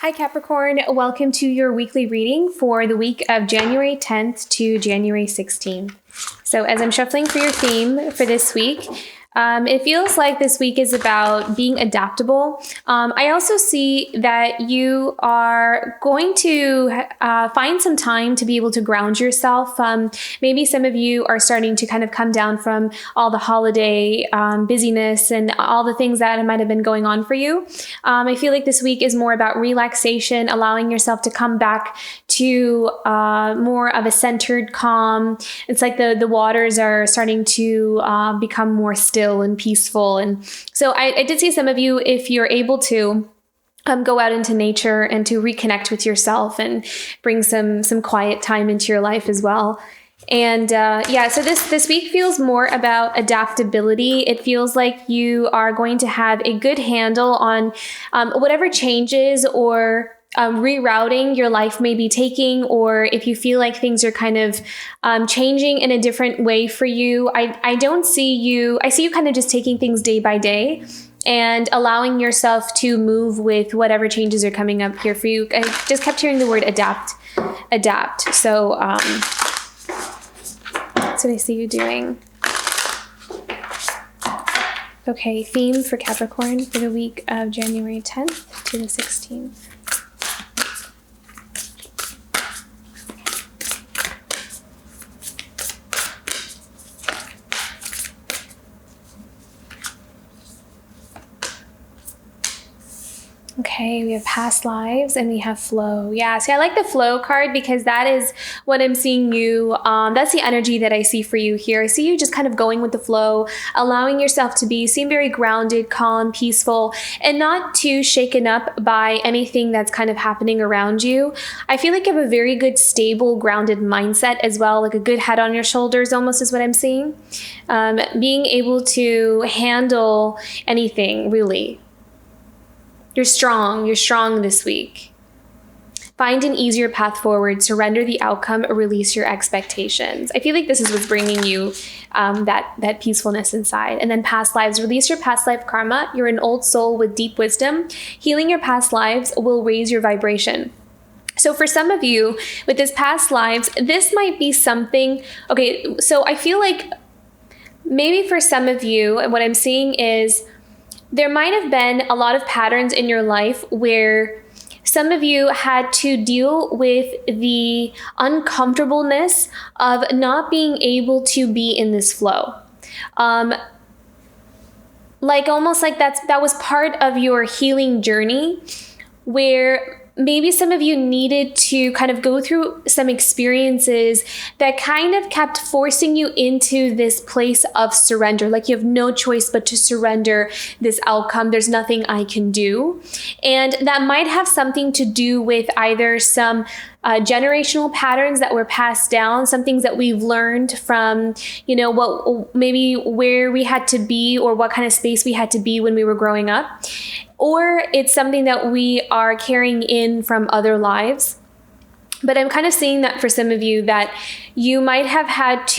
Hi Capricorn, welcome to your weekly reading for the week of January 10th to January 16th. So as I'm shuffling for your theme for this week, it feels like this week is about being adaptable. I also see that you are going to find some time to be able to ground yourself. Maybe some of you are starting to kind of come down from all the holiday busyness and all the things that might have been going on for you. I feel like this week is more about relaxation, allowing yourself to come back to more of a centered calm. It's like the waters are starting to become more still and peaceful. And so I did see some of you, if you're able to, go out into nature and to reconnect with yourself and bring some quiet time into your life as well. And so this week feels more about adaptability. It feels like you are going to have a good handle on whatever changes or rerouting your life may be taking, or if you feel like things are kind of changing in a different way for you. I see you kind of just taking things day by day and allowing yourself to move with whatever changes are coming up here for you. I just kept hearing the word adapt. So that's what I see you doing. Okay, theme for Capricorn for the week of January 10th to the 16th. Okay, we have past lives and we have flow. Yeah, see, I like the flow card because that is what I'm seeing you. That's the energy that I see for you here. I see you just kind of going with the flow, allowing yourself to seem very grounded, calm, peaceful, and not too shaken up by anything that's kind of happening around you. I feel like you have a very good, stable, grounded mindset as well, like a good head on your shoulders almost is what I'm seeing. Being able to handle anything, really. You're strong this week. Find an easier path forward, surrender the outcome, or release your expectations. I feel like this is what's bringing you that peacefulness inside. And then past lives, release your past life karma. You're an old soul with deep wisdom. Healing your past lives will raise your vibration. So for some of you with this past lives, this might be something, okay, so I feel like maybe for some of you, what I'm seeing is there might have been a lot of patterns in your life where some of you had to deal with the uncomfortableness of not being able to be in this flow. Like almost like that was part of your healing journey, where maybe some of you needed to kind of go through some experiences that kind of kept forcing you into this place of surrender. Like you have no choice but to surrender this outcome. There's nothing I can do. And that might have something to do with either some generational patterns that were passed down, some things that we've learned from, what maybe where we had to be or what kind of space we had to be when we were growing up. Or it's something that we are carrying in from other lives. But I'm kind of seeing that for some of you that you might have had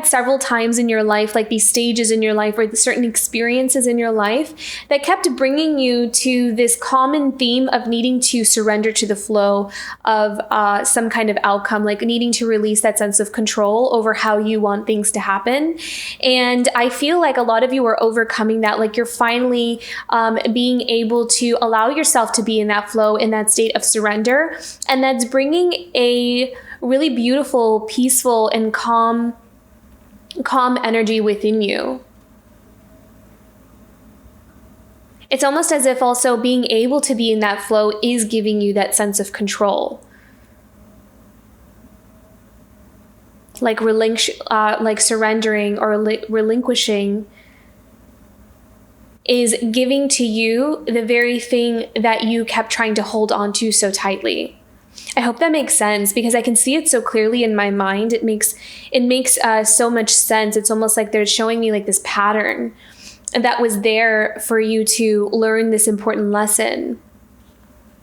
several times in your life, like these stages in your life or certain experiences in your life that kept bringing you to this common theme of needing to surrender to the flow of some kind of outcome, like needing to release that sense of control over how you want things to happen. And I feel like a lot of you are overcoming that, like you're finally being able to allow yourself to be in that flow, in that state of surrender. And that's bringing a really beautiful, peaceful, and calm energy within you. It's almost as if also being able to be in that flow is giving you that sense of control. Like surrendering or relinquishing is giving to you the very thing that you kept trying to hold on to so tightly. I hope that makes sense because I can see it so clearly in my mind. It makes so much sense. It's almost like they're showing me like this pattern that was there for you to learn this important lesson.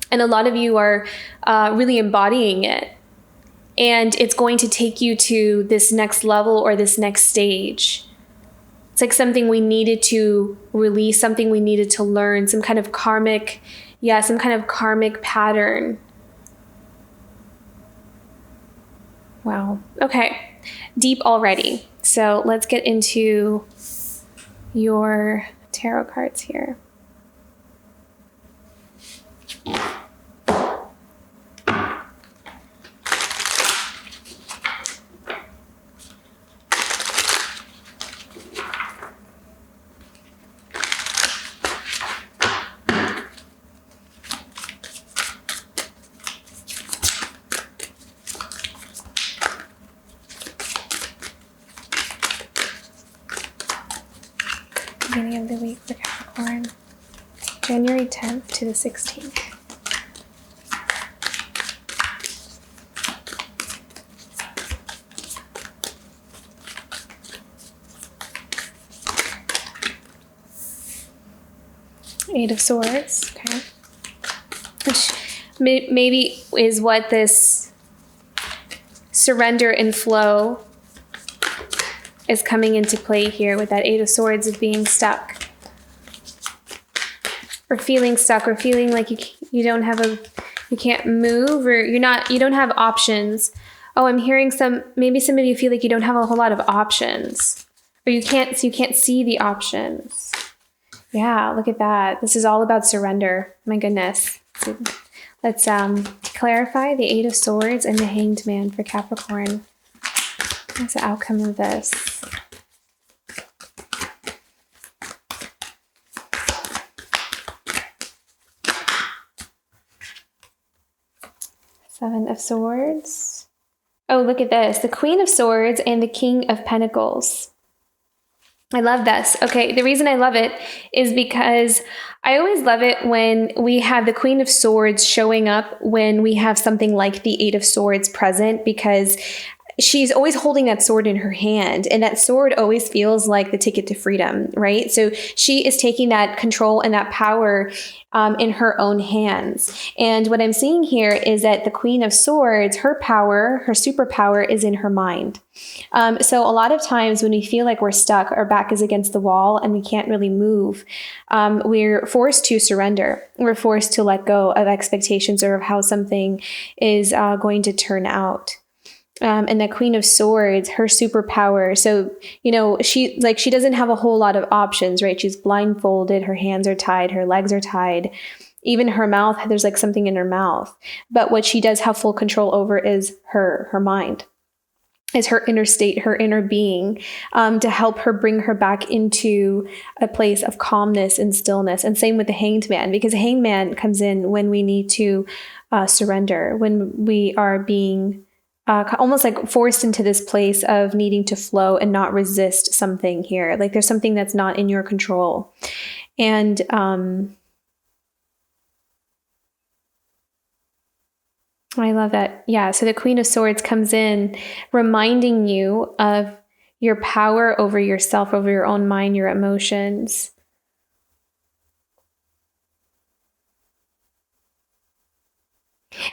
And a lot of you are really embodying it. And it's going to take you to this next level or this next stage. It's like something we needed to release, something we needed to learn, some kind of karmic Yeah, some kind of karmic pattern. Wow. Okay. Deep already. So let's get into your tarot cards here. Beginning of the week for Capricorn, January 10th to the 16th. Eight of Swords, okay. Which maybe is what this surrender and flow is coming into play here with that Eight of Swords of being stuck. Or feeling stuck, or feeling like you don't have you can't move, or you don't have options. Oh, I'm hearing maybe some of you feel like you don't have a whole lot of options. Or you can't see the options. Yeah, look at that. This is all about surrender. My goodness. So let's clarify the Eight of Swords and the Hanged Man for Capricorn. What's the outcome of this? Seven of Swords. Oh, look at this. The Queen of Swords and the King of Pentacles. I love this. Okay, the reason I love it is because I always love it when we have the Queen of Swords showing up when we have something like the Eight of Swords present, because she's always holding that sword in her hand, and that sword always feels like the ticket to freedom, right? So she is taking that control and that power in her own hands. And what I'm seeing here is that the Queen of Swords, her power, her superpower is in her mind. So a lot of times when we feel like we're stuck, our back is against the wall and we can't really move, we're forced to surrender. We're forced to let go of expectations or of how something is going to turn out. And the Queen of Swords, her superpower. So, she doesn't have a whole lot of options, right? She's blindfolded, her hands are tied, her legs are tied, even her mouth, there's like something in her mouth. But what she does have full control over is her mind, is her inner state, her inner being, to help her bring her back into a place of calmness and stillness. And same with the Hanged Man, because the Hanged Man comes in when we need to surrender, when we are being almost like forced into this place of needing to flow and not resist something here. Like there's something that's not in your control. And I love that. Yeah. So the Queen of Swords comes in reminding you of your power over yourself, over your own mind, your emotions.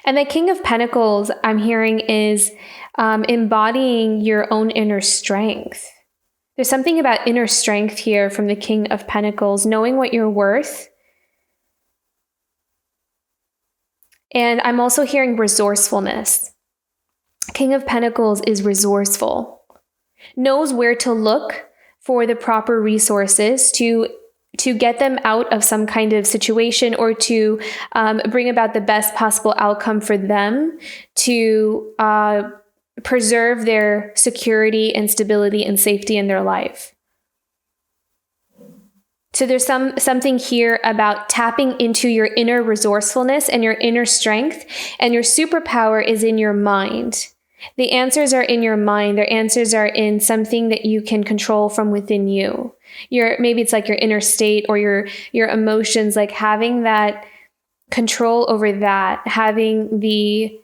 And the King of Pentacles, I'm hearing, is embodying your own inner strength. There's something about inner strength here from the King of Pentacles, knowing what you're worth. And I'm also hearing resourcefulness. King of Pentacles is resourceful, knows where to look for the proper resources to get them out of some kind of situation, or to bring about the best possible outcome for them, to preserve their security and stability and safety in their life. So there's something here about tapping into your inner resourcefulness and your inner strength, and your superpower is in your mind. The answers are in your mind. Their answers are in something that you can control from within you. Maybe it's like your inner state or your emotions, like having that control over that, having the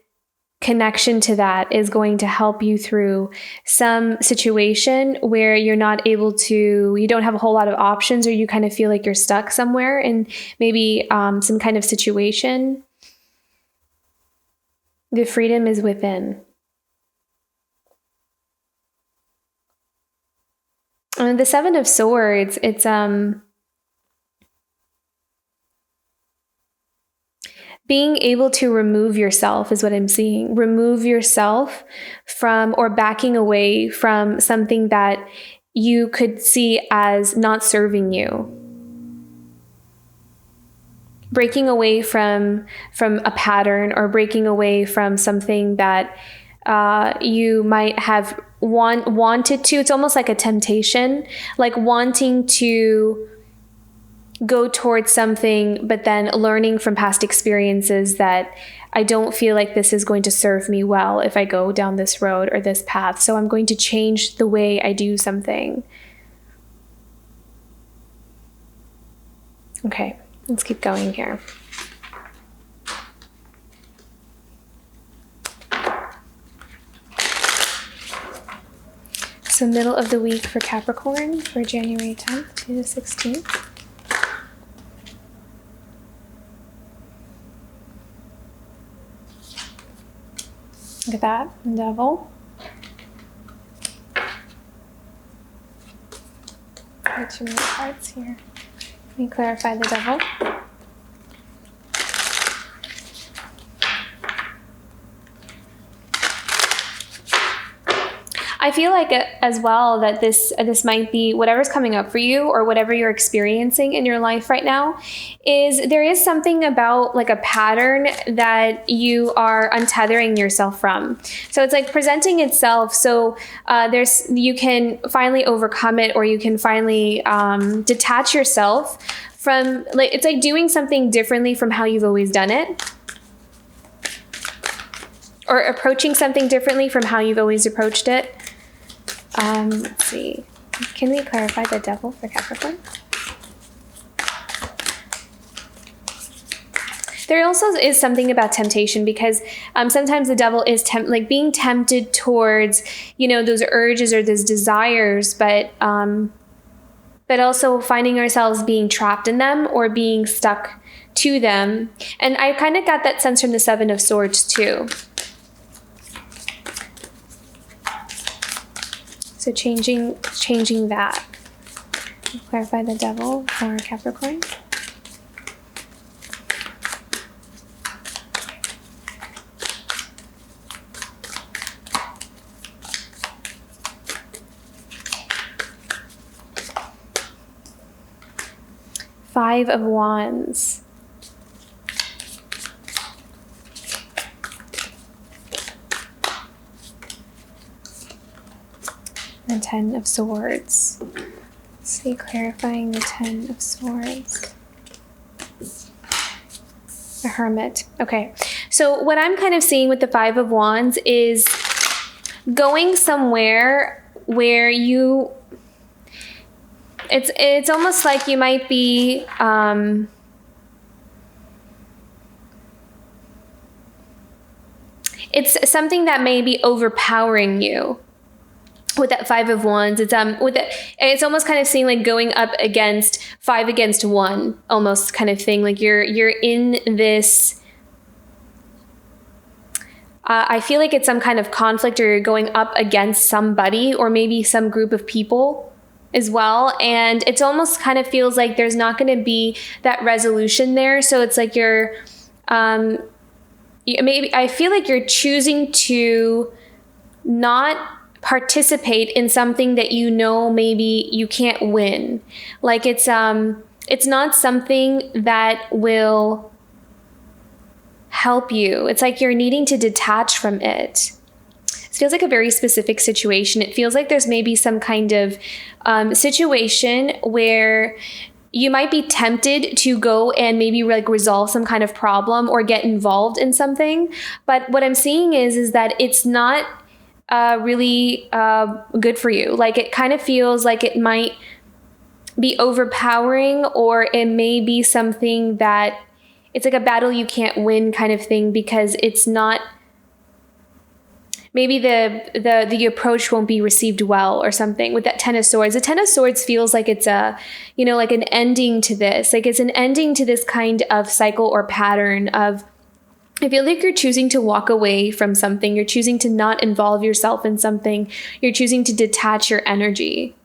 connection to that is going to help you through some situation where you don't have a whole lot of options, or you kind of feel like you're stuck somewhere in maybe some kind of situation. The freedom is within. And the Seven of Swords, it's being able to remove yourself is what I'm seeing. Remove yourself from, or backing away from something that you could see as not serving you. Breaking away from a pattern, or breaking away from something that you might have wanted to. It's almost like a temptation, like wanting to go towards something, but then learning from past experiences that I don't feel like this is going to serve me well if I go down this road or this path. So I'm going to change the way I do something. Okay, let's keep going here. So middle of the week for Capricorn for January 10th to the 16th. Look at that, the Devil. Got too many cards here. Let me clarify the Devil. I feel like as well that this might be whatever's coming up for you, or whatever you're experiencing in your life right now, is there is something about like a pattern that you are untethering yourself from. So it's like presenting itself. So you can finally overcome it, or you can finally detach yourself from, like, it's like doing something differently from how you've always done it, or approaching something differently from how you've always approached it. Let's see. Can we clarify the Devil for Capricorn? There also is something about temptation, because sometimes the Devil is being tempted towards, those urges or those desires, but also finding ourselves being trapped in them or being stuck to them. And I kind of got that sense from the Seven of Swords too. So changing that. Clarify the Devil for Capricorn. Five of Wands. And Ten of Swords. Let's see, clarifying the Ten of Swords. The Hermit. Okay. So what I'm kind of seeing with the Five of Wands is going somewhere where it's almost like you might be it's something that may be overpowering you. With that Five of Wands, it's almost kind of seeing like going up against 5 against 1, almost kind of thing. Like you're in this. I feel like it's some kind of conflict, or you're going up against somebody, or maybe some group of people as well. And it's almost kind of feels like there's not going to be that resolution there. So it's like you're, maybe I feel like you're choosing to not participate in something that maybe you can't win. Like it's not something that will help you. It's like you're needing to detach from it. It feels like a very specific situation. It feels like there's maybe some kind of situation where you might be tempted to go and maybe like resolve some kind of problem or get involved in something. But what I'm seeing is that it's not really good for you. Like it kind of feels like it might be overpowering, or it may be something that it's like a battle you can't win kind of thing, because it's not, maybe the approach won't be received well or something. With that Ten of Swords, the Ten of Swords feels like it's like an ending to this. Like it's an ending to this kind of cycle or pattern of, I feel like you're choosing to walk away from something. You're choosing to not involve yourself in something. You're choosing to detach your energy.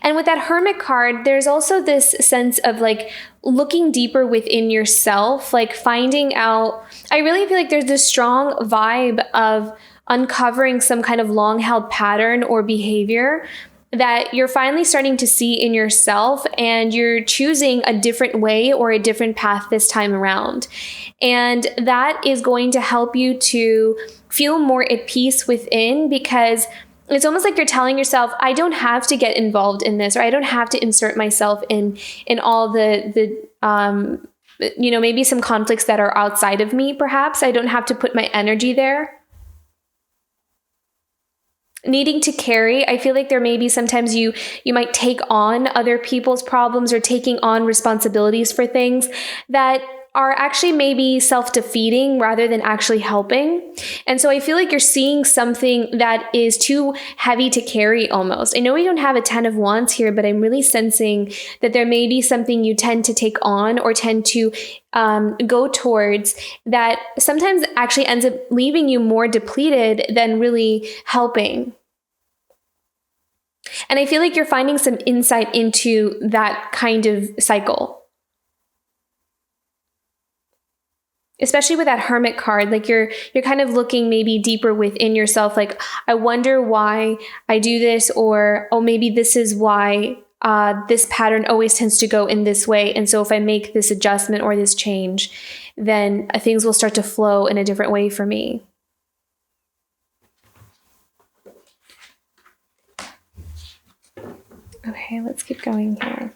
And with that Hermit card, there's also this sense of like looking deeper within yourself, like finding out. I really feel like there's this strong vibe of uncovering some kind of long held pattern or behavior that you're finally starting to see in yourself, and you're choosing a different way or a different path this time around. And that is going to help you to feel more at peace within, because it's almost like you're telling yourself, I don't have to get involved in this, or I don't have to insert myself in all the maybe some conflicts that are outside of me, perhaps. I don't have to put my energy there. Needing to carry, I feel like there may be sometimes you might take on other people's problems or taking on responsibilities for things that are actually maybe self-defeating rather than actually helping. And so I feel like you're seeing something that is too heavy to carry almost. I know we don't have a 10 of Wands here, but I'm really sensing that there may be something you tend to take on or tend to go towards that sometimes actually ends up leaving you more depleted than really helping. And I feel like you're finding some insight into that kind of cycle. Especially with that Hermit card, like you're kind of looking maybe deeper within yourself. Like, I wonder why I do this, or, oh, maybe this is why this pattern always tends to go in this way. And so if I make this adjustment or this change, then things will start to flow in a different way for me. Okay, let's keep going here.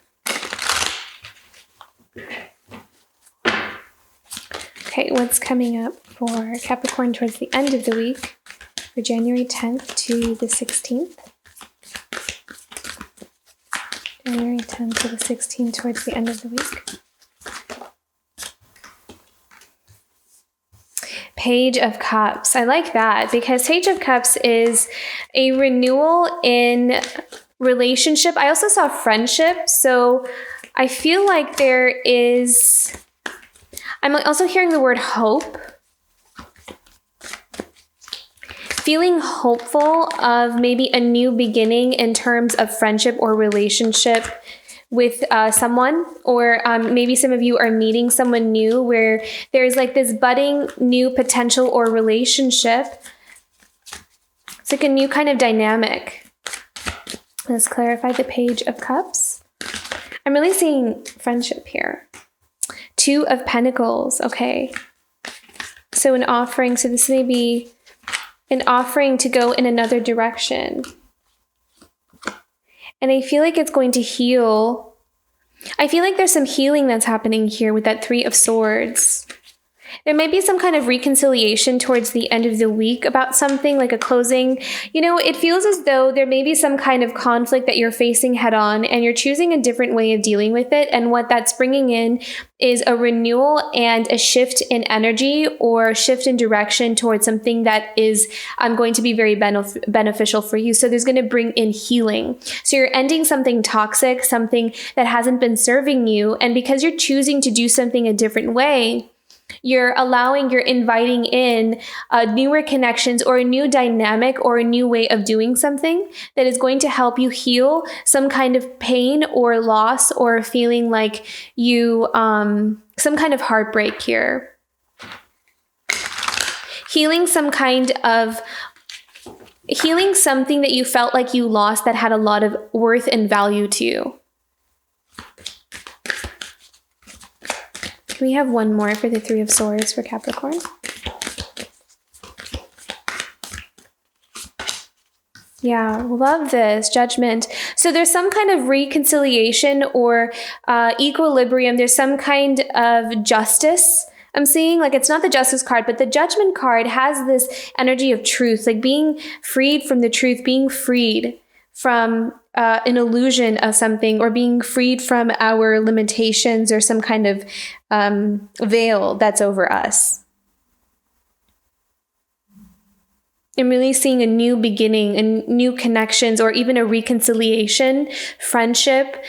Okay, what's coming up for Capricorn towards the end of the week, for January 10th to the 16th? January 10th to the 16th towards the end of the week. Page of Cups. I like that, because Page of Cups is a renewal in relationship. I also saw friendship. So I feel like there is... I'm also hearing the word hope. Feeling hopeful of maybe a new beginning in terms of friendship or relationship with someone, or maybe some of you are meeting someone new where there's like this budding new potential or relationship. It's like a new kind of dynamic. Let's clarify the Page of Cups. I'm really seeing friendship here. Two of Pentacles. Okay. So an offering. So this may be an offering to go in another direction. And I feel like it's going to heal. I feel like there's some healing that's happening here with that Three of Swords. There may be some kind of reconciliation towards the end of the week about something, like a closing. You know, it feels as though there may be some kind of conflict that you're facing head on, and you're choosing a different way of dealing with it. And what that's bringing in is a renewal and a shift in energy, or shift in direction towards something that is going to be very beneficial for you. So there's going to bring in healing. So you're ending something toxic, something that hasn't been serving you. And because you're choosing to do something a different way, you're inviting in newer connections or a new dynamic or a new way of doing something that is going to help you heal some kind of pain or loss, or feeling like you, some kind of heartbreak here. Healing something that you felt like you lost that had a lot of worth and value to you. We have one more for the Three of Swords for Capricorn. Yeah, love this. Judgment. So there's some kind of reconciliation or equilibrium. There's some kind of justice. I'm seeing, like, it's not the Justice card, but the Judgment card has this energy of truth, like being freed from the truth, being freed from an illusion of something, or being freed from our limitations or some kind of veil that's over us. I'm really seeing a new beginning and new connections, or even a reconciliation, friendship.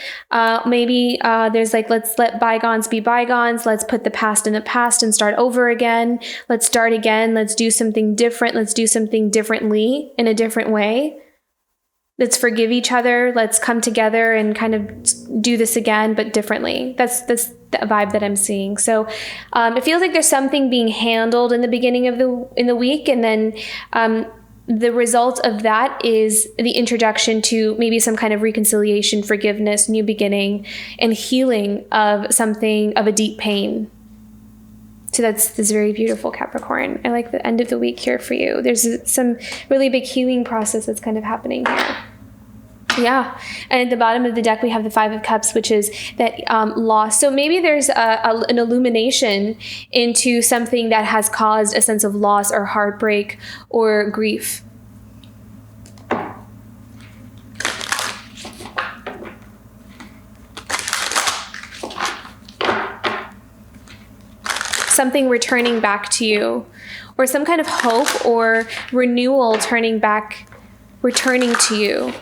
Maybe there's like, let's let bygones be bygones. Let's put the past in the past and start over again. Let's start again. Let's do something different. Let's do something differently in a different way. let's forgive each other. Let's come together and kind of do this again, but differently. That's the vibe that I'm seeing. So it feels like there's something being handled in the beginning of the week, and then the result of that is the introduction to maybe some kind of reconciliation, forgiveness, new beginning, and healing of something, of a deep pain. So that's this very beautiful, Capricorn. I like the end of the week here for you. There's some really big healing process that's kind of happening here. Yeah. And at the bottom of the deck, we have the Five of Cups, which is that loss. So maybe there's an illumination into something that has caused a sense of loss or heartbreak or grief. Something returning back to you, or some kind of hope or renewal returning to you.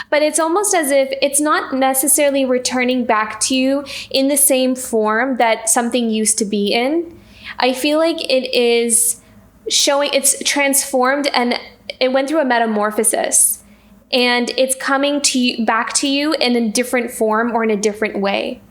But it's almost as if it's not necessarily returning back to you in the same form that something used to be in. I feel like it is showing, it's transformed, and it went through a metamorphosis, and it's coming to you, back to you in a different form or in a different way.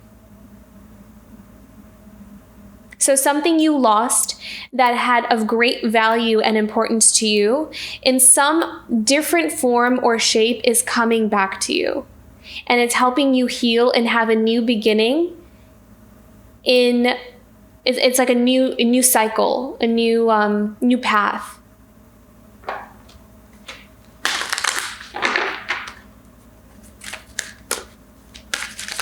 So something you lost that had of great value and importance to you in some different form or shape is coming back to you. And it's helping you heal and have a new beginning it's like a new cycle, a new path.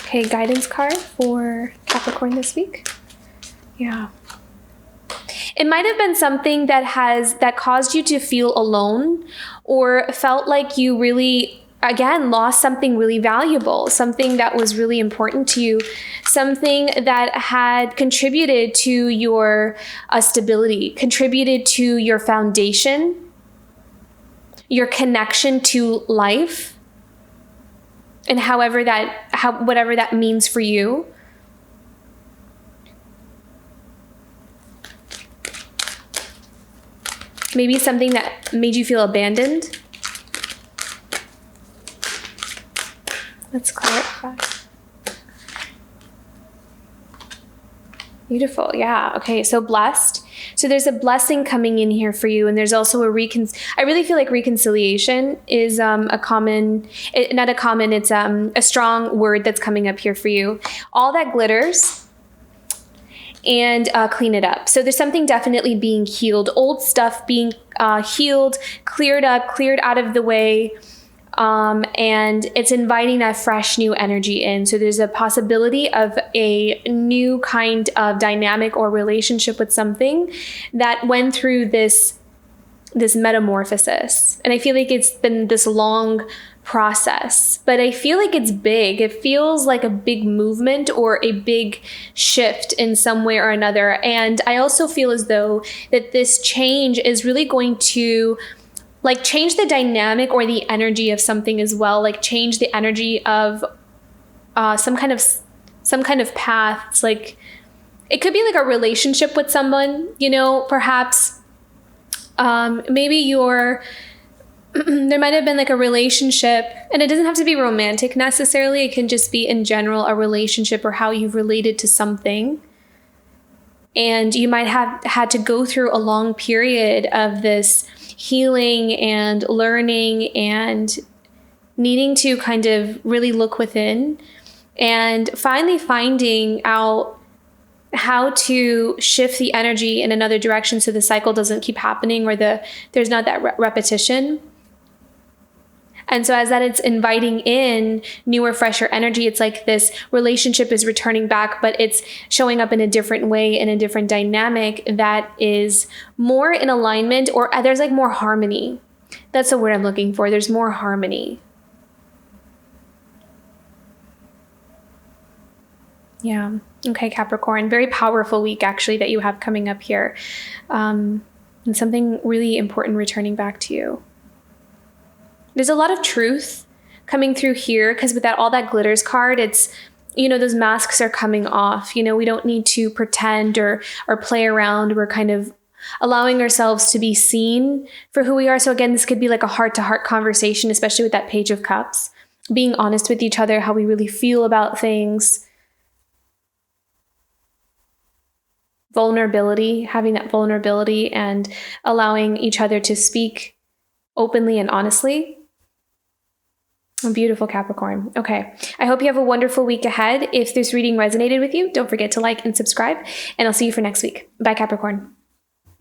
Okay, guidance card for Capricorn this week. Yeah. It might have been something that caused you to feel alone, or felt like you really, again, lost something really valuable, something that was really important to you, something that had contributed to your stability, contributed to your foundation, your connection to life, and whatever that means for you. Maybe something that made you feel abandoned. Let's clarify. Beautiful. Yeah. Okay. So blessed. So there's a blessing coming in here for you. And there's also I really feel like reconciliation is it's a strong word that's coming up here for you. All that glitters, and clean it up. So there's something definitely being healed, old stuff being healed, cleared up, cleared out of the way, and it's inviting that fresh new energy in. So there's a possibility of a new kind of dynamic or relationship with something that went through this metamorphosis. And I feel like it's been this long process, but I feel like it's big. It feels like a big movement or a big shift in some way or another. And I also feel as though that this change is really going to like change the dynamic or the energy of something as well, like change the energy of some kind of path. It's like, it could be like a relationship with someone, perhaps maybe there might have been like a relationship, and it doesn't have to be romantic necessarily. It can just be in general a relationship or how you've related to something. And you might have had to go through a long period of this healing and learning and needing to kind of really look within and finally finding out how to shift the energy in another direction so the cycle doesn't keep happening, or there's not that repetition. And so as that it's inviting in newer, fresher energy, it's like this relationship is returning back, but it's showing up in a different way, in a different dynamic that is more in alignment, or there's like more harmony. That's the word I'm looking for. There's more harmony. Yeah. Okay, Capricorn. Very powerful week, actually, that you have coming up here. And something really important returning back to you. There's a lot of truth coming through here, because with all that glitters card, it's, those masks are coming off. We don't need to pretend or play around. We're kind of allowing ourselves to be seen for who we are. So again, this could be like a heart-to-heart conversation, especially with that Page of Cups, being honest with each other, how we really feel about things. Vulnerability, having that vulnerability and allowing each other to speak openly and honestly. A beautiful Capricorn. Okay. I hope you have a wonderful week ahead. If this reading resonated with you, don't forget to like and subscribe, and I'll see you for next week. Bye, Capricorn.